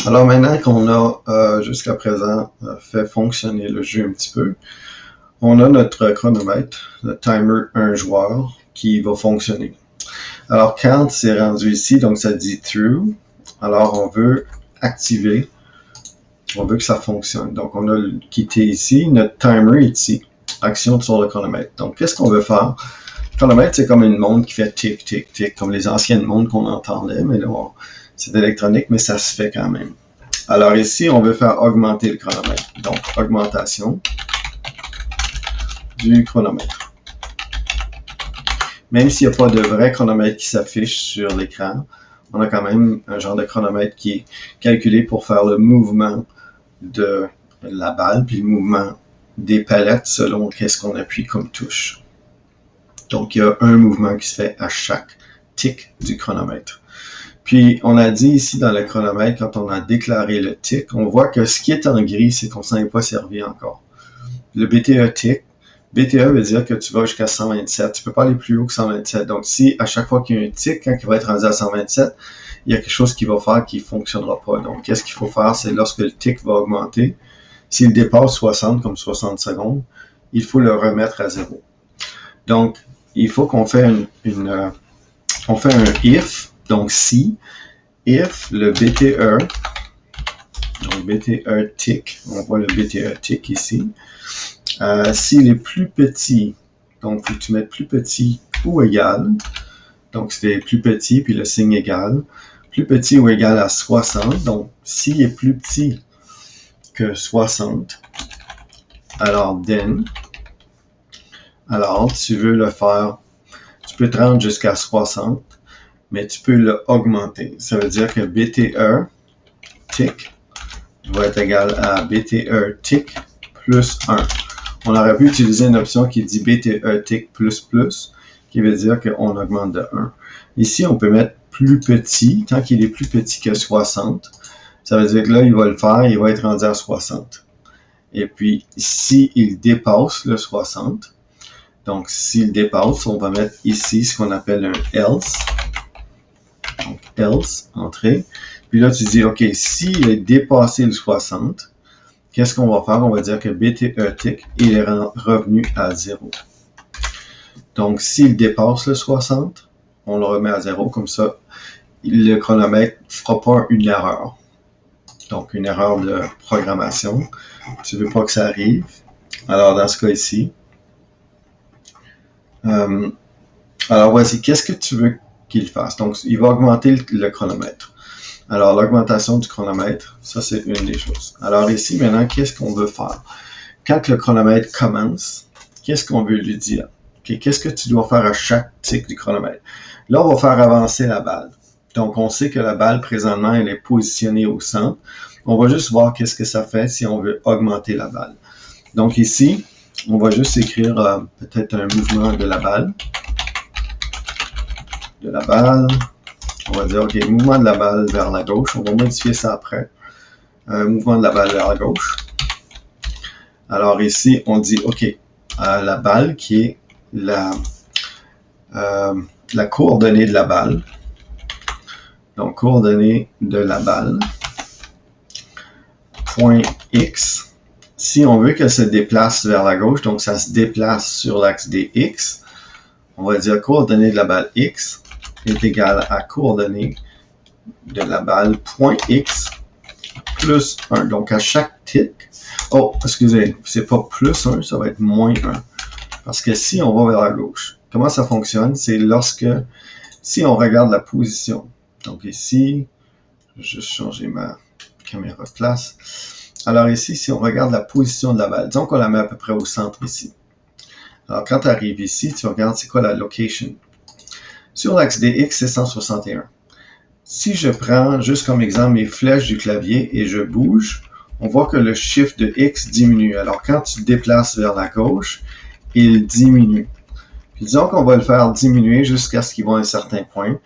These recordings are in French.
Alors maintenant qu'on a jusqu'à présent fait fonctionner le jeu un petit peu, on a notre chronomètre, le timer 1 joueur qui va fonctionner. Alors quand c'est rendu ici, donc ça dit true, alors on veut activer, on veut que ça fonctionne. Donc on a quitté ici, notre timer est ici, action sur le chronomètre. Donc qu'est-ce qu'on veut faire? Le chronomètre, c'est comme une montre qui fait tic, tic, tic, comme les anciennes montres qu'on entendait, mais là, c'est électronique, mais ça se fait quand même. Alors ici, on veut faire augmenter le chronomètre. Donc, augmentation du chronomètre. Même s'il n'y a pas de vrai chronomètre qui s'affiche sur l'écran, on a quand même un genre de chronomètre qui est calculé pour faire le mouvement de la balle, puis le mouvement des palettes selon qu'est-ce qu'on appuie comme touche. Donc, il y a un mouvement qui se fait à chaque tic du chronomètre. Puis, on a dit ici dans le chronomètre, quand on a déclaré le tic, on voit que ce qui est en gris, c'est qu'on s'en est pas servi encore. Le BTE tic, BTE veut dire que tu vas jusqu'à 127. Tu peux pas aller plus haut que 127. Donc, si à chaque fois qu'il y a un tic, quand il va être rendu à 127, il y a quelque chose qui va faire qui fonctionnera pas. Donc, qu'est-ce qu'il faut faire? C'est lorsque le tic va augmenter, s'il dépasse 60, comme 60 secondes, il faut le remettre à 0. Donc, il faut qu'on fait on fait un if, donc si, if le BTE, donc BTE tic, on voit le BTE tic ici, s'il est plus petit, donc il faut que tu mettes plus petit ou égal, donc c'était plus petit puis le signe égal, plus petit ou égal à 60, donc s'il est plus petit que 60, alors then, alors tu veux le faire, tu peux te rendre jusqu'à 60, mais tu peux le augmenter. Ça veut dire que BTE tic va être égal à BTE tic plus 1. On aurait pu utiliser une option qui dit BTE tic plus plus, qui veut dire qu'on augmente de 1. Ici, on peut mettre plus petit, tant qu'il est plus petit que 60. Ça veut dire que là, il va le faire, il va être rendu à 60. Et puis, s'il dépasse le 60, donc s'il dépasse, on va mettre ici ce qu'on appelle un else. Donc, else, entrée. Puis là, tu dis, OK, s'il est dépassé le 60, qu'est-ce qu'on va faire? On va dire que BTE tic, il est revenu à 0. Donc, s'il dépasse le 60, on le remet à 0. Comme ça, le chronomètre ne fera pas une erreur. Donc, une erreur de programmation. Tu ne veux pas que ça arrive. Alors, dans ce cas ici, alors voici, qu'est-ce que tu veux qu'il fasse? Donc, il va augmenter le chronomètre. Alors, l'augmentation du chronomètre, ça, c'est une des choses. Alors ici, maintenant, qu'est-ce qu'on veut faire? Quand le chronomètre commence, qu'est-ce qu'on veut lui dire? Okay, qu'est-ce que tu dois faire à chaque tic du chronomètre? Là, on va faire avancer la balle. Donc, on sait que la balle, présentement, elle est positionnée au centre. On va juste voir qu'est-ce que ça fait si on veut augmenter la balle. Donc ici, on va juste écrire peut-être un mouvement de la balle. On va dire, OK, mouvement de la balle vers la gauche. On va modifier ça après. Mouvement de la balle vers la gauche. Alors ici, on dit, OK, la balle qui est la coordonnée de la balle. Donc, coordonnée de la balle. Point X. Si on veut qu'elle se déplace vers la gauche, donc ça se déplace sur l'axe des X, on va dire coordonnée de la balle X est égal à coordonnée de la balle point X plus 1. Donc, à chaque tic, oh, excusez, c'est pas plus 1, ça va être moins 1. Parce que si on va vers la gauche, comment ça fonctionne? C'est si on regarde la position. Donc ici, je vais juste changer ma caméra de place. Alors ici, si on regarde la position de la balle, disons qu'on la met à peu près au centre ici. Alors quand tu arrives ici, tu regardes c'est quoi la location. Sur l'axe des X, c'est 161. Si je prends juste comme exemple mes flèches du clavier et je bouge, on voit que le chiffre de X diminue. Alors quand tu te déplaces vers la gauche, il diminue. Puis disons qu'on va le faire diminuer jusqu'à ce qu'il va à un certain point.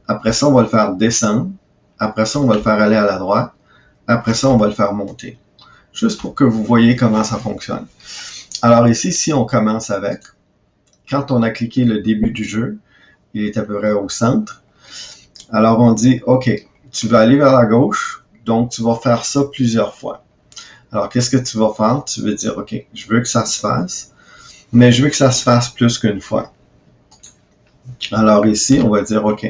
Après ça, on va le faire descendre. Après ça, on va le faire aller à la droite. Après ça, on va le faire monter. Juste pour que vous voyez comment ça fonctionne. Alors ici, si on commence avec, quand on a cliqué le début du jeu, il est à peu près au centre. Alors on dit, OK, tu vas aller vers la gauche, Donc, tu vas faire ça plusieurs fois. Alors, qu'est-ce que tu vas faire? Tu veux dire, OK, je veux que ça se fasse, mais je veux que ça se fasse plus qu'une fois. Alors ici, on va dire, OK,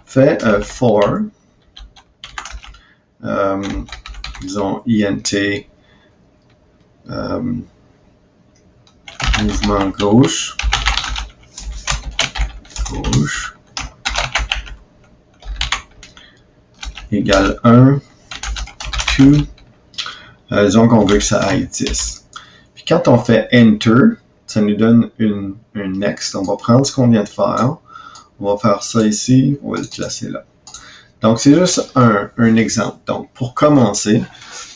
fais for, disons, int, mouvement gauche, égale 1, 2, disons qu'on veut que ça aille 10. Puis quand on fait Enter, ça nous donne un next. On va prendre ce qu'on vient de faire. On va faire ça ici. On va le placer là. Donc, c'est juste un exemple. Donc, pour commencer,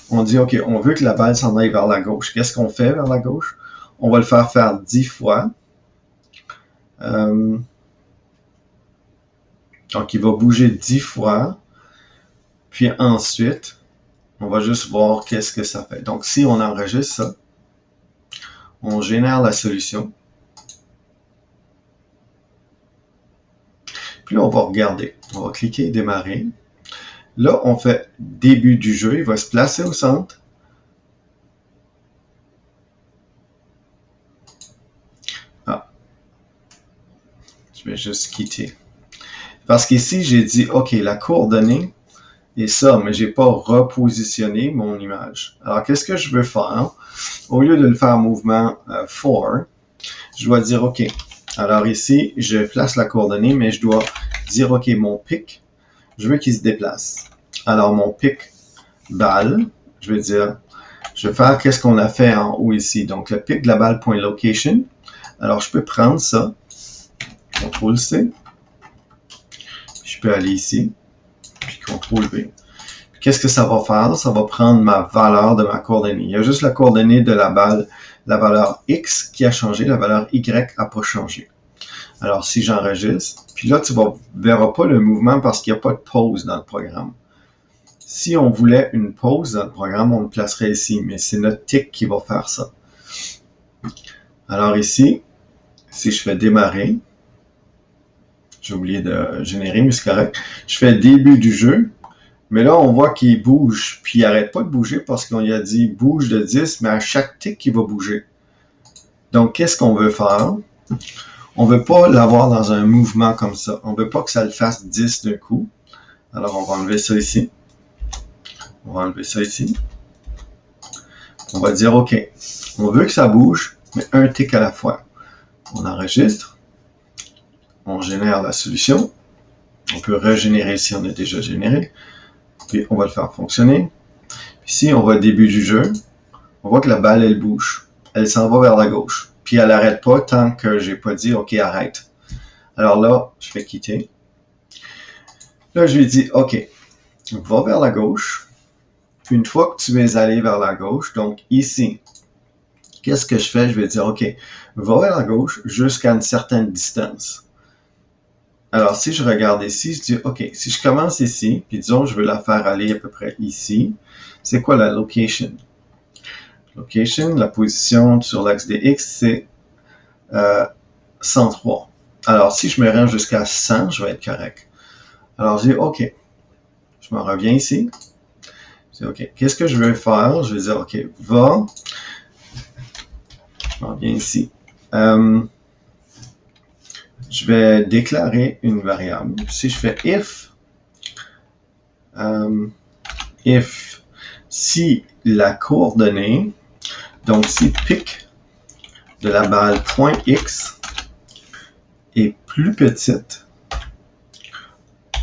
on dit, OK, on veut que la balle s'en aille vers la gauche. Qu'est-ce qu'on fait vers la gauche? On va le faire 10 fois. Donc, il va bouger 10 fois. Puis ensuite, on va juste voir qu'est-ce que ça fait. Donc, si on enregistre ça, on génère la solution. Puis là, on va regarder. On va cliquer « Démarrer ». Là, on fait « Début du jeu ». Il va se placer au centre. Ah. Je vais juste quitter. Parce qu'ici, j'ai dit « OK, la coordonnée est ça », mais je n'ai pas repositionné mon image. Alors, qu'est-ce que je veux faire? Au lieu de le faire mouvement for, je dois dire « OK ». Alors ici, je place la coordonnée, mais je dois dire, OK, mon pic, je veux qu'il se déplace. Alors, mon pic balle, je vais dire, je vais faire qu'est-ce qu'on a fait en haut ici. Donc, le pic de la balle, point location. Alors, je peux prendre ça, CTRL-C, je peux aller ici, puis CTRL-V. Qu'est-ce que ça va faire? Ça va prendre ma valeur de ma coordonnée. Il y a juste la coordonnée de la balle, la valeur X qui a changé, la valeur Y n'a pas changé. Alors, si j'enregistre, puis là, tu ne verras pas le mouvement parce qu'il n'y a pas de pause dans le programme. Si on voulait une pause dans le programme, on le placerait ici, mais c'est notre tic qui va faire ça. Alors ici, si je fais démarrer, j'ai oublié de générer, mais c'est correct. Je fais début du jeu. Mais là, on voit qu'il bouge, puis il n'arrête pas de bouger parce qu'on lui a dit bouge de 10, mais à chaque tic, il va bouger. Donc, qu'est-ce qu'on veut faire? On ne veut pas l'avoir dans un mouvement comme ça. On ne veut pas que ça le fasse 10 d'un coup. Alors, on va enlever ça ici. On va enlever ça ici. On va dire OK. On veut que ça bouge, mais un tic à la fois. On enregistre. On génère la solution. On peut régénérer si on a déjà généré. Puis on va le faire fonctionner. Ici, on va au début du jeu. On voit que la balle, elle bouge. Elle s'en va vers la gauche. Puis elle n'arrête pas tant que j'ai pas dit OK, arrête. Alors là, je fais quitter. Là, je lui dis OK, va vers la gauche. Puis une fois que tu es allé vers la gauche, donc ici, qu'est-ce que je fais? Je vais dire OK, va vers la gauche jusqu'à une certaine distance. Alors, si je regarde ici, je dis, OK, si je commence ici, puis disons, je veux la faire aller à peu près ici, c'est quoi la location? Location, la position sur l'axe des X, c'est 103. Alors, si je me rends jusqu'à 100, je vais être correct. Alors, je dis, OK, je m'en reviens ici. Je dis, OK, qu'est-ce que je veux faire? Je vais dire, OK, va. Je m'en reviens ici. Je vais déclarer une variable. Si je fais if, si la coordonnée, donc si pic de la balle point X est plus petite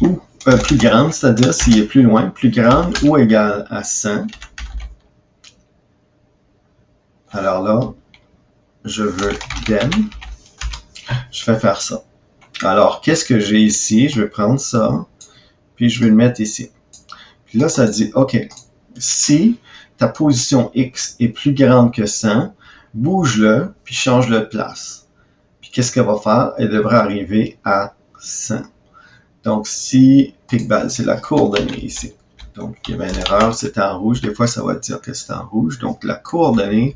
ou plus grande, c'est-à-dire s'il est plus loin, plus grande ou égale à 100, alors là, je veux then. Je vais faire ça. Alors, qu'est-ce que j'ai ici? Je vais prendre ça, puis je vais le mettre ici. Puis là, ça dit, OK, si ta position X est plus grande que 100, bouge-le, puis change-le de place. Puis qu'est-ce qu'elle va faire? Elle devrait arriver à 100. Donc, si pic-balle, c'est la coordonnée ici. Donc, il y avait une erreur, c'était en rouge. Des fois, ça va dire que c'est en rouge. Donc, la coordonnée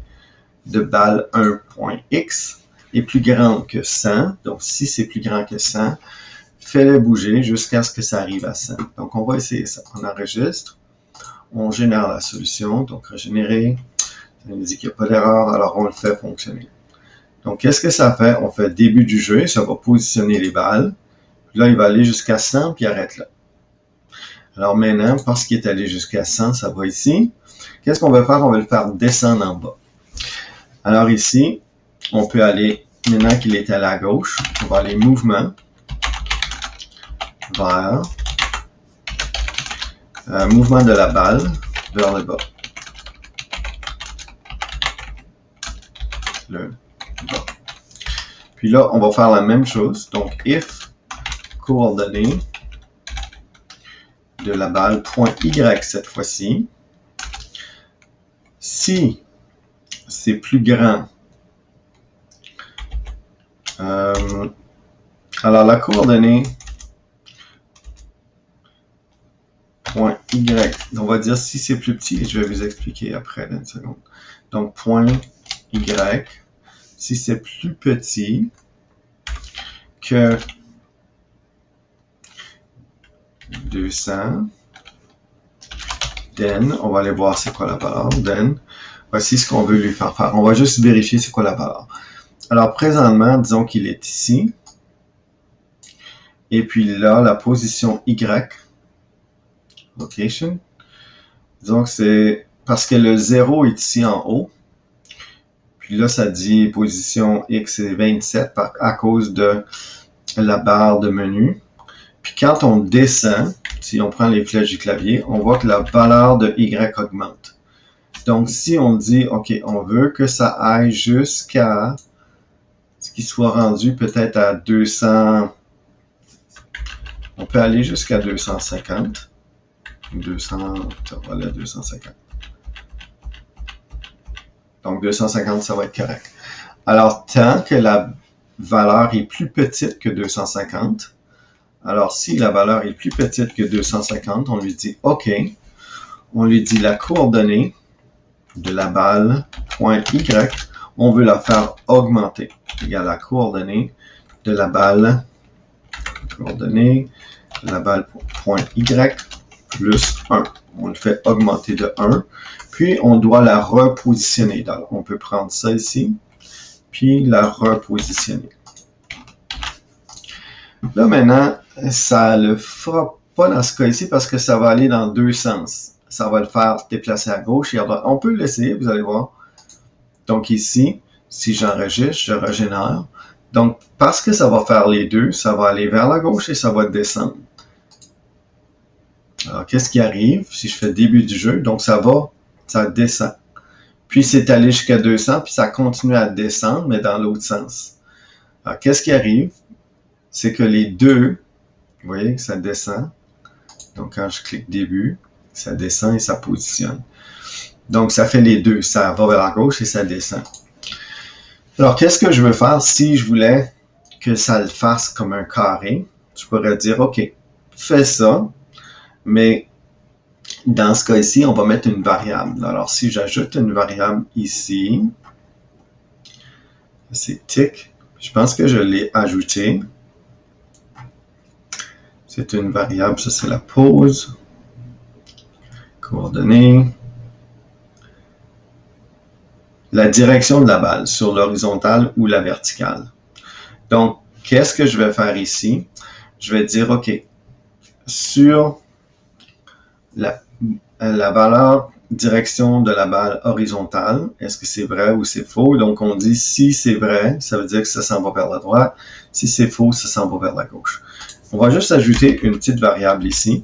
de balle 1.x est plus grande que 100. Donc, si c'est plus grand que 100, fais-le bouger jusqu'à ce que ça arrive à 100. Donc, on va essayer ça. On enregistre. on génère la solution. Donc, régénérer, ça nous dit qu'il n'y a pas d'erreur, alors on le fait fonctionner. Donc, qu'est-ce que ça fait? On fait début du jeu, ça va positionner les balles. Puis là, il va aller jusqu'à 100, puis arrête là. Alors maintenant, parce qu'il est allé jusqu'à 100, ça va ici. Qu'est-ce qu'on va faire? On va le faire descendre en bas. Alors ici, on peut aller, maintenant qu'il est allé à gauche, on va aller mouvement, vers, mouvement de la balle vers le bas. Le bas. Puis là, on va faire la même chose. Donc, if coordonnées de la balle, point Y cette fois-ci. Si c'est plus grand, alors la coordonnée point Y, on va dire si c'est plus petit, je vais vous expliquer après dans une seconde. Donc point Y, si c'est plus petit que 200, then, on va aller voir c'est quoi la valeur, then, voici ce qu'on veut lui faire faire. On va juste vérifier c'est quoi la valeur. Alors, présentement, disons qu'il est ici. Et puis là, la position Y, location, disons que c'est parce que le 0 est ici en haut. Puis là, ça dit position X est 27 à cause de la barre de menu. Puis quand on descend, si on prend les flèches du clavier, on voit que la valeur de Y augmente. Donc, si on dit, OK, on veut que ça aille jusqu'à ce qu'il soit rendu peut-être à 200, on peut aller jusqu'à 250. 200, voilà, 250. Donc, 250, ça va être correct. Alors, tant que la valeur est plus petite que 250, alors si la valeur est plus petite que 250, on lui dit OK. On lui dit la coordonnée de la balle, point Y, on veut la faire augmenter. Égale la coordonnée de la balle, point Y, plus 1. On le fait augmenter de 1. Puis, on doit la repositionner. Donc, on peut prendre ça ici, puis la repositionner. Là, maintenant, ça ne le fera pas dans ce cas ici parce que ça va aller dans deux sens. Ça va le faire déplacer à gauche et à droite. On peut l'essayer, vous allez voir. Donc ici, si j'enregistre, je régénère. Donc, parce que ça va faire les deux, ça va aller vers la gauche et ça va descendre. Alors, qu'est-ce qui arrive si je fais début du jeu? Donc, ça descend. Puis, c'est allé jusqu'à 200, puis ça continue à descendre, mais dans l'autre sens. Alors, qu'est-ce qui arrive? C'est que les deux, vous voyez que ça descend. Donc, quand je clique début, ça descend et ça positionne. Donc, ça fait les deux. Ça va vers la gauche et ça descend. Alors, qu'est-ce que je veux faire si je voulais que ça le fasse comme un carré? Je pourrais dire, OK, fais ça, mais dans ce cas ici, on va mettre une variable. Alors, si j'ajoute une variable ici, c'est tick. Je pense que je l'ai ajouté. C'est une variable, ça c'est la pose. Coordonnées. La direction de la balle, sur l'horizontale ou la verticale. Donc, qu'est-ce que je vais faire ici? Je vais dire, OK, sur la valeur direction de la balle horizontale, est-ce que c'est vrai ou c'est faux? Donc, on dit si c'est vrai, ça veut dire que ça s'en va vers la droite. Si c'est faux, ça s'en va vers la gauche. On va juste ajouter une petite variable ici.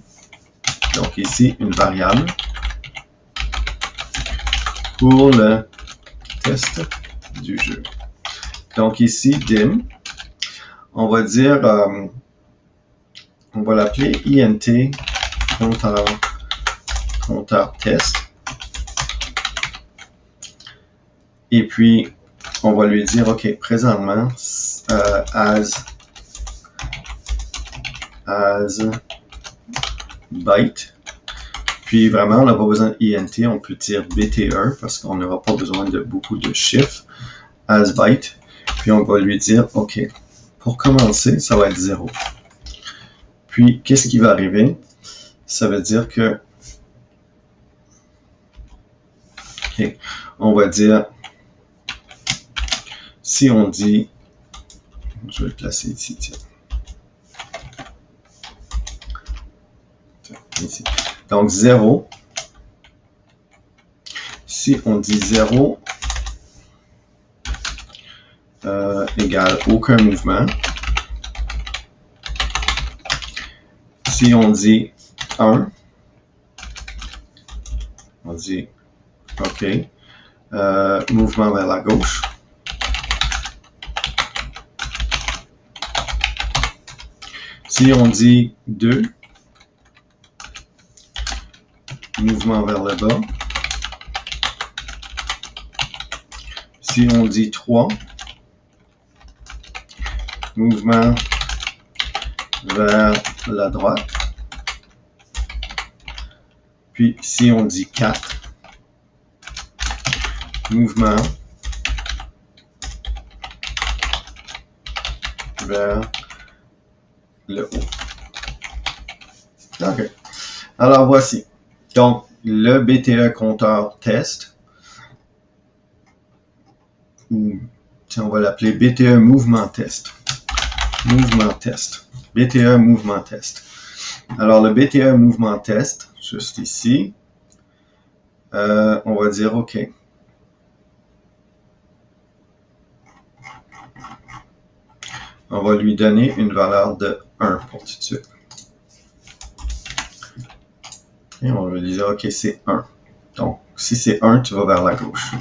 Donc, ici, une variable pour le test du jeu. Donc, ici, dim. On va dire, on va l'appeler int compteur test. Et puis, on va lui dire, OK, présentement, as byte. Puis vraiment, on n'a pas besoin de int, on peut dire btr parce qu'on n'aura pas besoin de beaucoup de chiffres. As byte. Puis on va lui dire, OK, pour commencer, ça va être 0. Puis, qu'est-ce qui va arriver? Ça veut dire que Et on va dire, si on dit, je vais le placer ici, tiens. Ici. Donc 0, si on dit 0 égale aucun mouvement, si on dit 1, on dit OK, mouvement vers la gauche. Si on dit 2, mouvement vers le bas. Si on dit 3, mouvement vers la droite. Puis si on dit 4, mouvement vers le haut. OK. Alors voici. Donc, le BTE compteur test, ou on va l'appeler BTE mouvement test. Mouvement test. BTE mouvement test. Alors, le BTE mouvement test, juste ici, on va dire OK. On va lui donner une valeur de 1 pour tout de suite. Et on va lui dire OK, c'est 1. Donc, si c'est 1, tu vas vers la gauche.